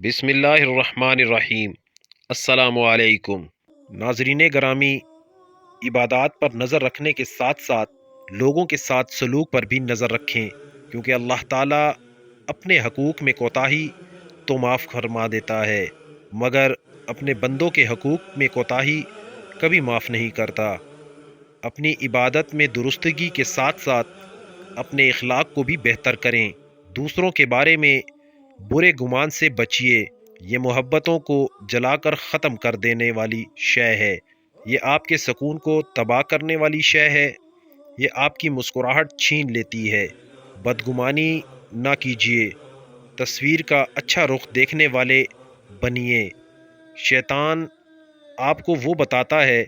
بسم اللہ الرحمن الرحیم۔ السلام علیکم ناظرین گرامی، عبادات پر نظر رکھنے کے ساتھ ساتھ لوگوں کے ساتھ سلوک پر بھی نظر رکھیں، کیونکہ اللہ تعالیٰ اپنے حقوق میں کوتاہی تو معاف فرما دیتا ہے، مگر اپنے بندوں کے حقوق میں کوتاہی کبھی معاف نہیں کرتا۔ اپنی عبادت میں درستگی کے ساتھ ساتھ اپنے اخلاق کو بھی بہتر کریں، دوسروں کے بارے میں برے گمان سے بچیے، یہ محبتوں کو جلا کر ختم کر دینے والی شے ہے، یہ آپ کے سکون کو تباہ کرنے والی شے ہے، یہ آپ کی مسکراہٹ چھین لیتی ہے۔ بدگمانی نہ کیجیے، تصویر کا اچھا رخ دیکھنے والے بنیے۔ شیطان آپ کو وہ بتاتا ہے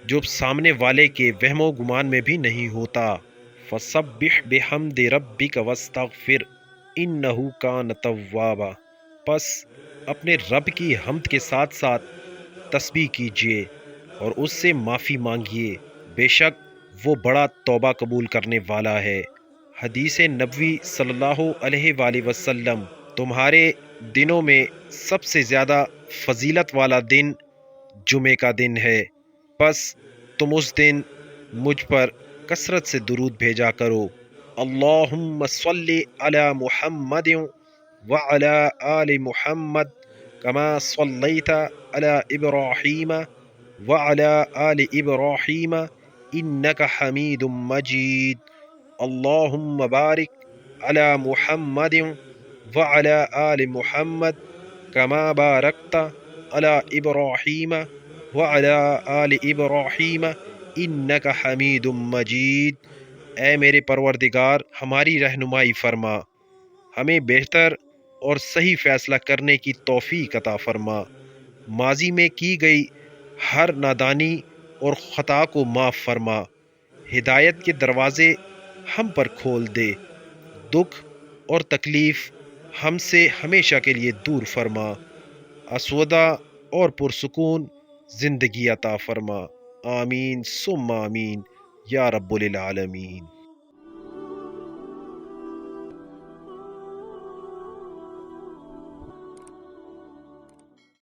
جو سامنے والے کے وہم و گمان میں بھی نہیں ہوتا۔ فَسَبِّحْ بِحَمْدِ رَبِّكَ وَاسْتَغْفِرْ إِنَّهُ كَانَ تَوَّابًا۔ پس اپنے رب کی حمد کے ساتھ ساتھ تسبیح کیجیے اور اس سے معافی مانگیے، بے شک وہ بڑا توبہ قبول کرنے والا ہے۔ حدیث نبوی صلی اللہ علیہ وآلہ وسلم: تمہارے دنوں میں سب سے زیادہ فضیلت والا دن جمعے کا دن ہے، پس تم اس دن مجھ پر کثرت سے درود بھیجا کرو۔ اللہم صلی علی محمد وعلی آل محمد کما صلیت علی ابراہیم وعلی آل ابراہیم انک حمید مجید۔ اللہم بارک علی محمد وعلی آل محمد کما بارکت علی ابراہیم وعلی آل ابراہیم انک حمید مجید۔ اے میرے پروردگار، ہماری رہنمائی فرما، ہمیں بہتر اور صحیح فیصلہ کرنے کی توفیق عطا فرما، ماضی میں کی گئی ہر نادانی اور خطا کو معاف فرما، ہدایت کے دروازے ہم پر کھول دے، دکھ اور تکلیف ہم سے ہمیشہ کے لیے دور فرما، آسودہ اور پرسکون زندگی عطا فرما۔ آمین ثم آمین یا رب العالمین۔